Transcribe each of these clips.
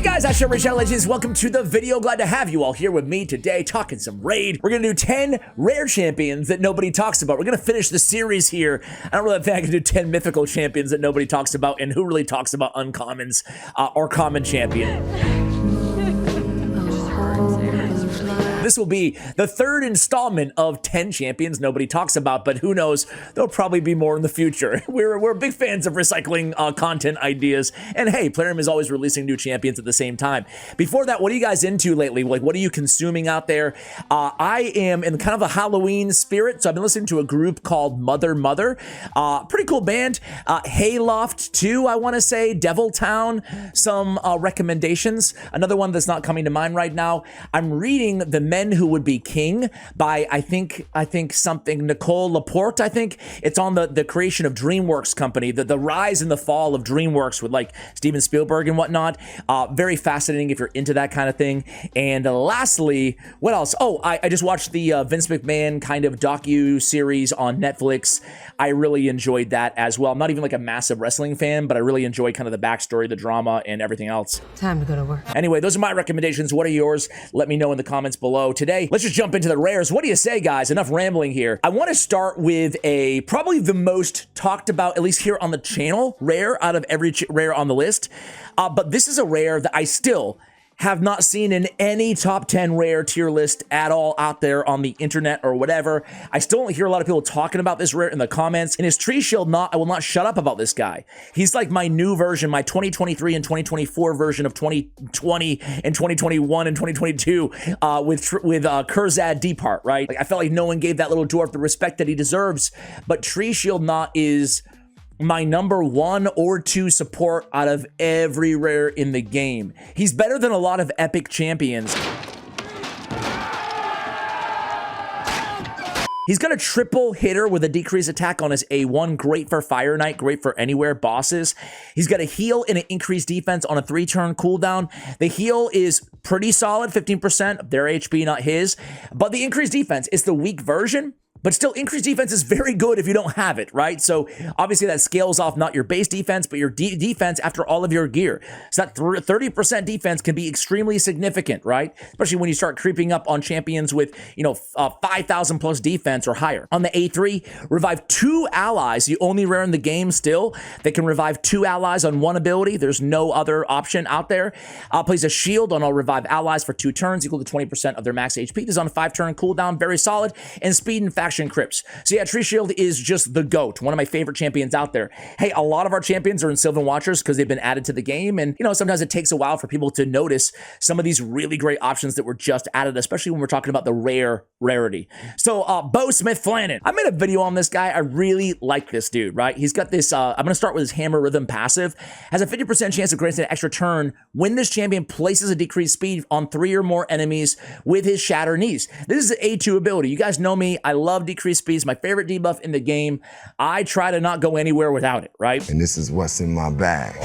Guys, I'm Tre Shield Legends. Welcome to the video. Glad to have you all here with me today talking some raid. We're gonna do 10 rare champions that nobody talks about. We're gonna finish the series here. I don't really think I can do 10 mythical champions that nobody talks about, and who really talks about uncommons or common champion. This will be the third installment of 10 champions nobody talks about, but who knows, there'll probably be more in the future. We're big fans of recycling content ideas, and hey, Plarium is always releasing new champions at the same time. Before that, what are you guys into lately? Like, what are you consuming out there? I am in kind of a Halloween spirit, so I've been listening to a group called Mother. Pretty cool band. Hayloft 2, I want to say, Devil Town, some recommendations. Another one that's not coming to mind right now. I'm reading The Men Who Would Be King by I think something Nicole Laporte. I think it's on the creation of DreamWorks company, the rise and the fall of DreamWorks with like Steven Spielberg and whatnot. Very fascinating if you're into that kind of thing. And lastly, what else? Oh, I just watched the Vince McMahon kind of docu-series on Netflix. I really enjoyed that as well. I'm not even like a massive wrestling fan, but I really enjoy kind of the backstory, the drama, and everything else. Time to go to work. Anyway, those are my recommendations. What are yours? Let me know in the comments below. Today, let's just jump into the rares. What do you say, guys? Enough rambling here. I want to start with probably the most talked about, at least here on the channel, rare out of every rare on the list. But this is a rare that I still have not seen in any top 10 rare tier list at all out there on the internet or whatever. I still don't hear a lot of people talking about this rare in the comments. And his Tre Shield, I will not shut up about this guy. He's like my new version, my 2023 and 2024 version of 2020 and 2021 and 2022 with Kurzad Deepheart, right? Like, I felt like no one gave that little dwarf the respect that he deserves. But Tre Shield is my number 1 or 2 support out of every rare in the game. He's better than a lot of epic champions. He's got a triple hitter with a decreased attack on his A1. Great for Fire Knight, great for anywhere bosses. He's got a heal and an increased defense on a 3-turn cooldown. The heal is pretty solid, 15% of their HP, not his. But the increased defense is the weak version. But still, increased defense is very good if you don't have it, right? So obviously that scales off not your base defense, but your defense after all of your gear. So that 30% defense can be extremely significant, right? Especially when you start creeping up on champions with, 5,000 plus defense or higher. On the A3, revive 2 allies. The only rare in the game still that can revive 2 allies on 1 ability. There's no other option out there. Plays a shield on all revive allies for 2 turns, equal to 20% of their max HP. This is on a 5-turn cooldown, very solid. And speed and faction crypts. So yeah, Tre Shield is just the GOAT, one of my favorite champions out there. Hey, a lot of our champions are in Sylvan Watchers because they've been added to the game, and sometimes it takes a while for people to notice some of these really great options that were just added, especially when we're talking about the rarity. So Bo Smith Flannan, I made a video on this guy. I really like this dude, right? He's got this, I'm gonna start with his Hammer Rhythm passive, has a 50% chance of granting an extra turn when this champion places a decreased speed on 3 or more enemies with his Shatter Knees. This is an A2 ability. You guys know me, I love decreased speeds, my favorite debuff in the game. I try to not go anywhere without it, right? And this is what's in my bag.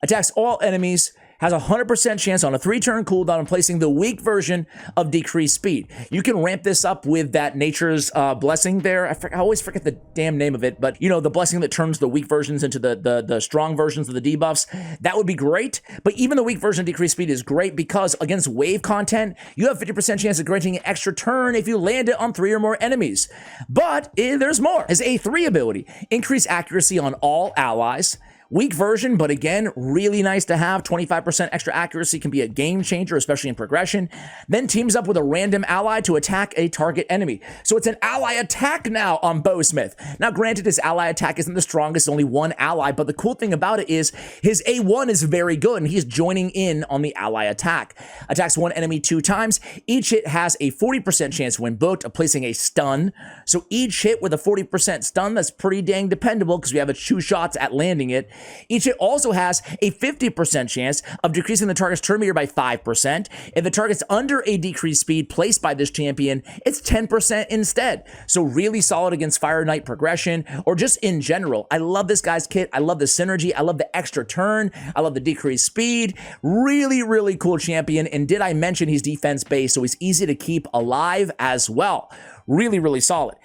Attacks all enemies, has a 100% chance on a 3-turn cooldown and placing the weak version of decreased speed. You can ramp this up with that Nature's Blessing there. I always forget the damn name of it, but the blessing that turns the weak versions into the strong versions of the debuffs. That would be great, but even the weak version of decreased speed is great because against wave content, you have 50% chance of granting an extra turn if you land it on 3 or more enemies. But there's more. His A3 ability, increase accuracy on all allies. Weak version, but again, really nice to have. 25% extra accuracy can be a game changer, especially in progression. Then teams up with a random ally to attack a target enemy. So it's an ally attack now on Bo Smith. Now, granted, his ally attack isn't the strongest, only 1 ally, but the cool thing about it is his A1 is very good, and he's joining in on the ally attack. Attacks 1 enemy 2 times. Each hit has a 40% chance when booked of placing a stun. So each hit with a 40% stun, that's pretty dang dependable because we have 2 shots at landing it. Each hit also has a 50% chance of decreasing the target's turn meter by 5%. If the target's under a decreased speed placed by this champion, it's 10% instead. So really solid against Fire Knight progression, or just in general. I love this guy's kit. I love the synergy. I love the extra turn. I love the decreased speed. Really, really cool champion. And did I mention he's defense-based, so he's easy to keep alive as well. Really, really solid.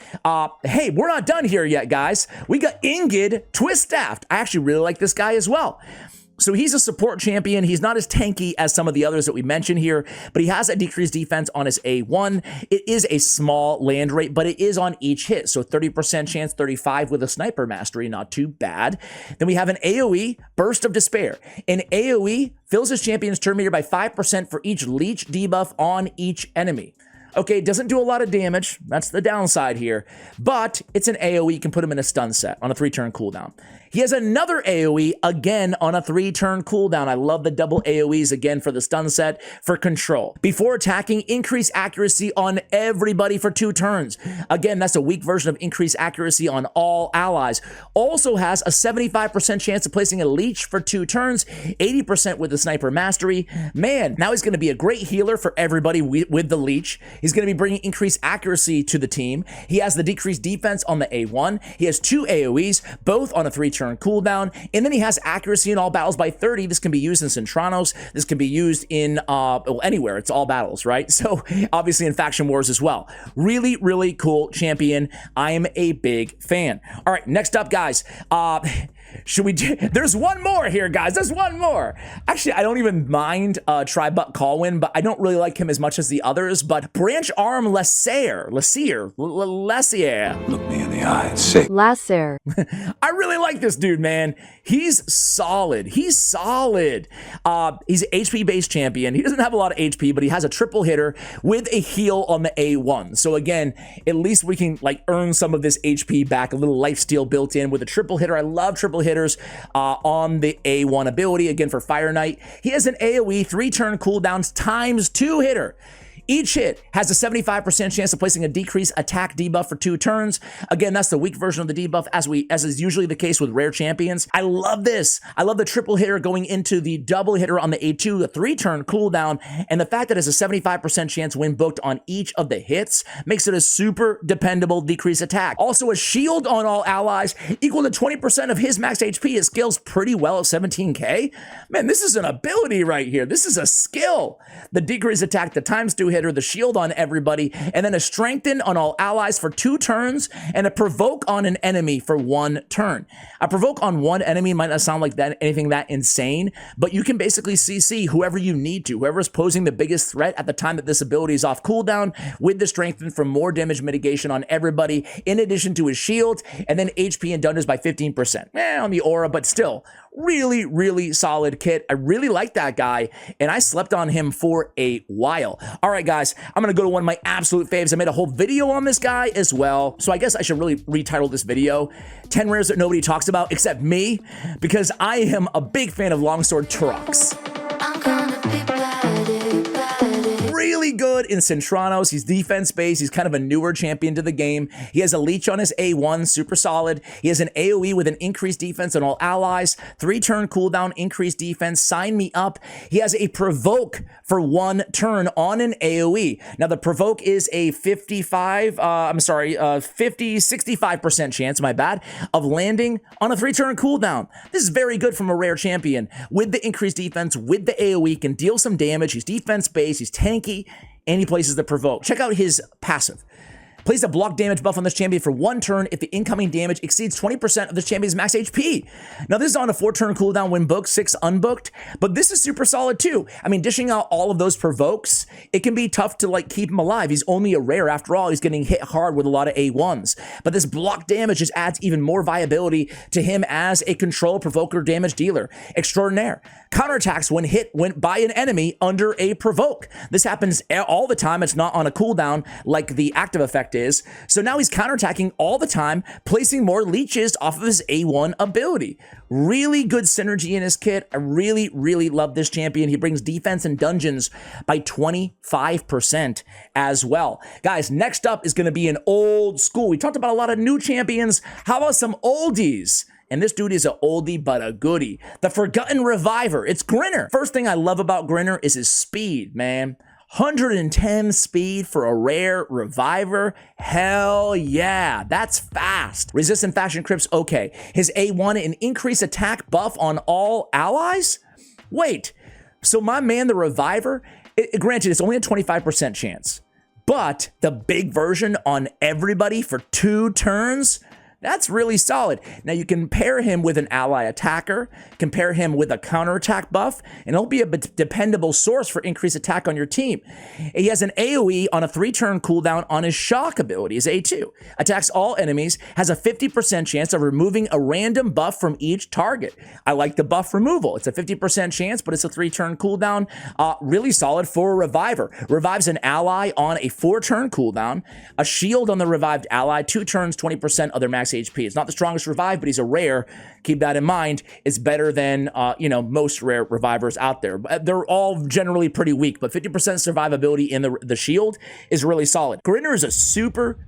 Hey, we're not done here yet, guys. We got Ingid Twist Staffed. I actually really like this guy as well. So he's a support champion. He's not as tanky as some of the others that we mentioned here, but he has a decreased defense on his A1. It is a small land rate, but it is on each hit. So 30% chance, 35 with a sniper mastery, not too bad. Then we have an AoE, Burst of Despair. An AoE fills his champion's turn meter by 5% for each leech debuff on each enemy. Okay, it doesn't do a lot of damage. That's the downside here. But it's an AoE. You can put him in a stun set on a 3-turn cooldown. He has another AoE, again, on a 3-turn cooldown. I love the double AoEs, again, for the stun set, for control. Before attacking, increase accuracy on everybody for 2 turns. Again, that's a weak version of increased accuracy on all allies. Also has a 75% chance of placing a leech for 2 turns, 80% with the sniper mastery. Man, now he's going to be a great healer for everybody with the leech. He's going to be bringing increased accuracy to the team. He has the decreased defense on the A1. He has 2 AoEs, both on a 3-turn cooldown, and then he has accuracy in all battles by 30. This can be used in Centranos. This can be used in well, anywhere. It's all battles, right? So obviously in faction wars as well. Really, really cool champion. I am a big fan. All right, next up, guys. Should we do, there's one more here, guys. There's one more. Actually, I don't even mind Tribuck Colwyn, but I don't really like him as much as the others. But Branch Arm Lessier. Look me in the eye and say, Lasser. I really like this dude, man. He's solid. He's solid. He's an HP-based champion. He doesn't have a lot of HP, but he has a triple hitter with a heal on the A1. So again, at least we can like earn some of this HP back, a little lifesteal built in with a triple hitter. I love triple hitters on the A1 ability, again for Fire Knight. He has an AoE 3-turn cooldowns ×2 hitter. Each hit has a 75% chance of placing a decreased attack debuff for 2 turns. Again, that's the weak version of the debuff, as is usually the case with rare champions. I love this. I love the triple hitter going into the double hitter on the A2, the 3-turn cooldown, and the fact that it's a 75% chance when booked on each of the hits makes it a super dependable decreased attack. Also, a shield on all allies equal to 20% of his max HP. It scales pretty well at 17k. Man, this is an ability right here. This is a skill. The decreased attack, the ×2 hitter, the shield on everybody, and then a strengthen on all allies for 2 turns, and a provoke on an enemy for 1 turn. A provoke on one enemy might not sound like that anything that insane, but you can basically CC whoever you need to, whoever is posing the biggest threat at the time that this ability is off cooldown, with the strengthen for more damage mitigation on everybody, in addition to his shield, and then HP and dungeons by 15%. On the aura, but still, really, really solid kit. I really like that guy, and I slept on him for a while. All right, guys, I'm gonna go to one of my absolute faves. I made a whole video on this guy as well, so I guess I should really retitle this video 10 rares that nobody talks about except me, because I am a big fan of Longsword Turox. Really good in Centranos. He's defense-based. He's kind of a newer champion to the game. He has a leech on his A1, super solid. He has an AoE with an increased defense on all allies, 3-turn cooldown, increased defense, sign me up. He has a provoke for 1 turn on an AoE. Now, the provoke is a 65% chance, my bad, of landing on a 3-turn cooldown. This is very good from a rare champion. With the increased defense, with the AoE, can deal some damage. He's defense-based, he's tanky, and he places the provoke. Check out his passive. Place a block damage buff on this champion for 1 turn if the incoming damage exceeds 20% of this champion's max HP. Now, this is on a 4-turn cooldown when booked, 6 unbooked, but this is super solid too. I mean, dishing out all of those provokes, it can be tough to like keep him alive. He's only a rare after all. He's getting hit hard with a lot of A1s, but this block damage just adds even more viability to him as a control provoker damage dealer. Extraordinaire. Counterattacks when hit by an enemy under a provoke. This happens all the time. It's not on a cooldown like the active effect is. So now he's counterattacking all the time, placing more leeches off of his A1 ability. Really good synergy in his kit. I really, really love this champion. He brings defense and dungeons by 25% as well. Guys, next up is going to be an old school. We talked about a lot of new champions. How about some oldies? And this dude is an oldie but a goodie. The Forgotten Reviver. It's Grinner. First thing I love about Grinner is his speed, man. 110 speed for a rare reviver. Hell yeah, that's fast. Resistant faction crypts, okay. His A1, an increased attack buff on all allies? Wait, so my man, the reviver, granted, it's only a 25% chance, but the big version on everybody for 2 turns? That's really solid. Now you can pair him with an ally attacker, compare him with a counterattack buff, and he'll be a dependable source for increased attack on your team. He has an AoE on a 3-turn cooldown on his shock ability, his A2. Attacks all enemies, has a 50% chance of removing a random buff from each target. I like the buff removal. It's a 50% chance, but it's a 3-turn cooldown. Really solid for a reviver. Revives an ally on a 4-turn cooldown, a shield on the revived ally, 2 turns, 20% of their max HP. It's not the strongest revive, but he's a rare. Keep that in mind. It's better than, most rare revivers out there. They're all generally pretty weak, but 50% survivability in the shield is really solid. Grinner is a super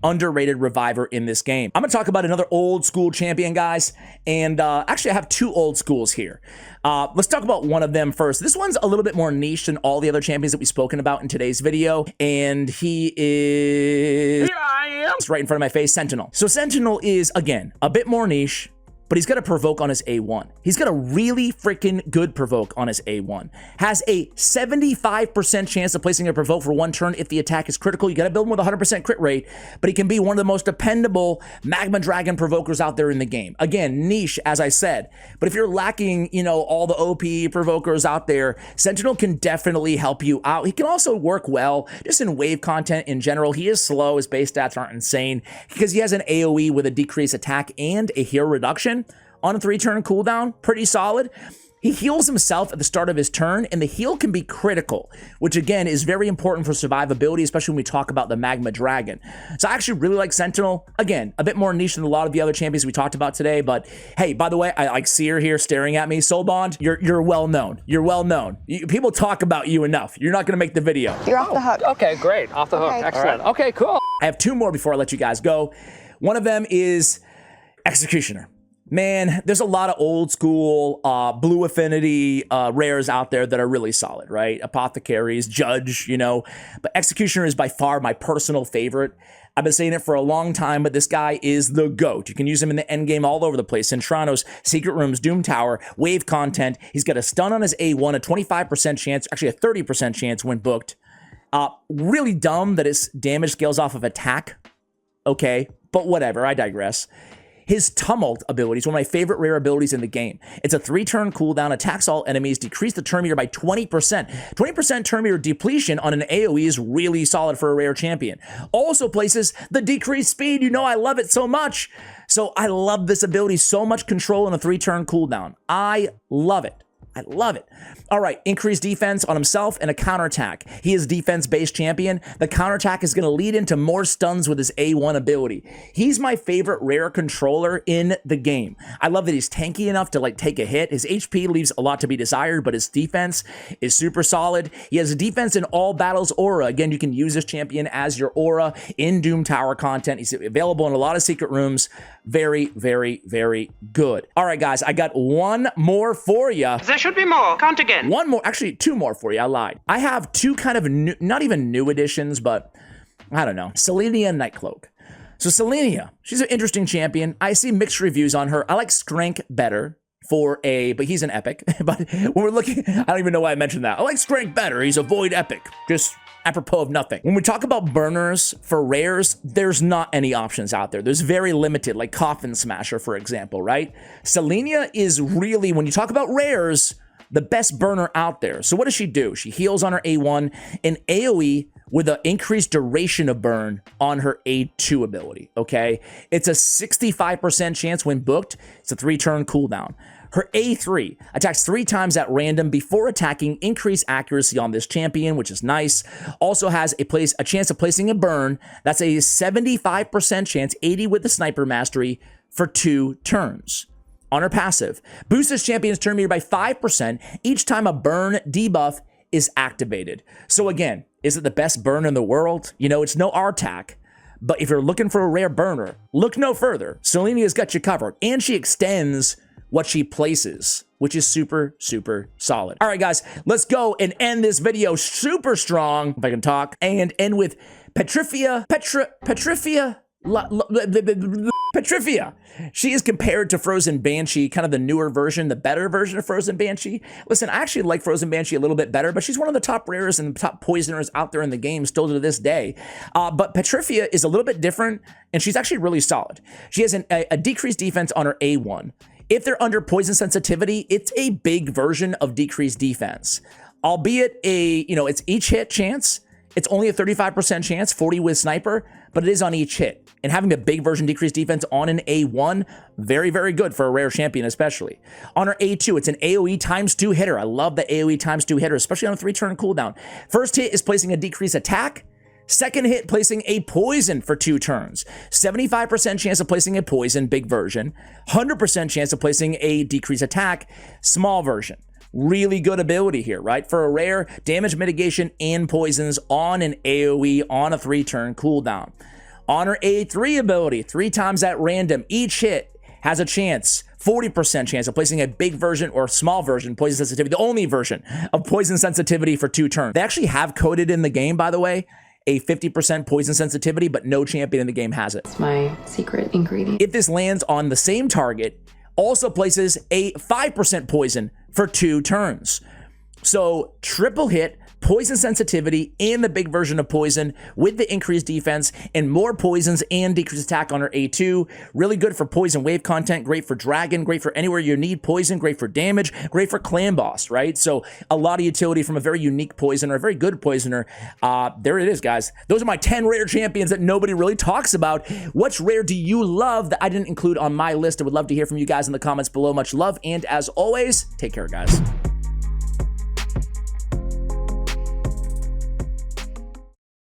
underrated reviver in this game. I'm gonna talk about another old school champion, guys, and actually I have 2 old schools here. Let's talk about one of them first. This one's a little bit more niche than all the other champions that we've spoken about in today's video, and he is... Here I am! It's right in front of my face, Sentinel. So Sentinel is, again, a bit more niche, but he's got a provoke on his A1. He's got a really freaking good provoke on his A1. Has a 75% chance of placing a provoke for 1 turn if the attack is critical. You got to build him with a 100% crit rate, but he can be one of the most dependable Magma Dragon provokers out there in the game. Again, niche, as I said, but if you're lacking, all the OP provokers out there, Sentinel can definitely help you out. He can also work well just in wave content in general. He is slow. His base stats aren't insane because he has an AoE with a decreased attack and a heal reduction on a 3-turn cooldown. Pretty solid. He heals himself at the start of his turn, and the heal can be critical, which again is very important for survivability, especially when we talk about the Magma Dragon. So I actually really like Sentinel. Again, a bit more niche than a lot of the other champions we talked about today, but hey, by the way, I like Seer here staring at me. Soulbond, you're well known. You're well known. People talk about you enough. You're not gonna make the video. You're off the hook. Okay, great. Off the hook. Excellent. Right. Okay, cool. I have 2 more before I let you guys go. One of them is Executioner. Man, there's a lot of old school blue affinity rares out there that are really solid, right? Apothecaries, Judge, but Executioner is by far my personal favorite. I've been saying it for a long time, but this guy is the GOAT. You can use him in the end game all over the place. Centranos, Secret Rooms, Doom Tower, wave content. He's got a stun on his A1, a 25% chance, actually a 30% chance when booked. Really dumb that his damage scales off of attack. Okay, but whatever, I digress. His Tumult ability is one of my favorite rare abilities in the game. It's a 3-turn cooldown, attacks all enemies, decrease the turn meter by 20%. 20% turn meter depletion on an AoE is really solid for a rare champion. Also places the decreased speed. I love it so much. So I love this ability. So much control in a 3-turn cooldown. I love it. I love it. All right, increased defense on himself and a counterattack. He is defense-based champion. The counterattack is going to lead into more stuns with his A1 ability. He's my favorite rare controller in the game. I love that he's tanky enough to take a hit. His HP leaves a lot to be desired, but his defense is super solid. He has a defense in all battles aura. Again, you can use this champion as your aura in Doom Tower content. He's available in a lot of secret rooms. Very, very, very good. All right, guys, I got 1 more for you. There should be more. Count again. 1 more, actually 2 more for you. I lied. I have 2 kind of new, not even new additions, but I don't know. Selenia and Nightcloak. So Selenia, she's an interesting champion. I see mixed reviews on her. I like Skrank better but he's an epic. But when we're looking, I don't even know why I mentioned that. I like Skrank better. He's a void epic. Just apropos of nothing. When we talk about burners for rares, there's not any options out there. There's very limited, like Coffin Smasher, for example, right? Selenia is really, when you talk about rares, the best burner out there. So what does she do? She heals on her A1 and AoE with an increased duration of burn on her A2 ability, okay? It's a 65% chance when booked. It's a 3-turn cooldown. Her A3 attacks 3 times at random before attacking, increased accuracy on this champion, which is nice. Also has a chance of placing a burn. That's a 75% chance, 80 with the sniper mastery for 2 turns. On her passive, boosts this champion's turn meter by 5% each time a burn debuff is activated. So again, is it the best burn in the world? It's no RTAC, but if you're looking for a rare burner, look no further. Selenia's got you covered, and she extends what she places, which is super, super solid. All right, guys, let's go and end this video super strong, if I can talk, and end with Petria. Petria. She is compared to Frozen Banshee, kind of the newer version, the better version of Frozen Banshee. Listen, I actually like Frozen Banshee a little bit better, but she's one of the top rares and top poisoners out there in the game still to this day. But Petria is a little bit different, and she's actually really solid. She has a decreased defense on her A1. If they're under poison sensitivity, it's a big version of decreased defense. Albeit it's each hit chance. It's only a 35% chance, 40 with sniper, but it is on each hit. And having a big version decreased defense on an A1, very, very good for a rare champion especially. On her A2, it's an AoE ×2 hitter. I love the AoE ×2 hitter, especially on a 3-turn cooldown. First hit is placing a decreased attack. Second hit, placing a poison for 2 turns. 75% chance of placing a poison, big version. 100% chance of placing a decreased attack, small version. Really good ability here, right? For a rare, damage mitigation and poisons on an AoE on a 3-turn cooldown. On her A3 ability, 3 times at random, each hit has a chance, 40% chance of placing a big version or small version, poison sensitivity, the only version of poison sensitivity for 2 turns. They actually have coded in the game, by the way, a 50% poison sensitivity, but no champion in the game has it. It's my secret ingredient. If this lands on the same target, also places a 5% poison for 2 turns. So triple hit, poison sensitivity, and the big version of poison with the increased defense and more poisons and decreased attack on her A2. Really good for poison wave content, great for dragon, great for anywhere you need poison, great for damage, great for clan boss, right? So a lot of utility from a very unique poisoner, a very good poisoner. There it is, guys. Those are my 10 rare champions that nobody really talks about. Which rare do you love that I didn't include on my list? I would love to hear from you guys in the comments below. Much love, and as always, take care, guys.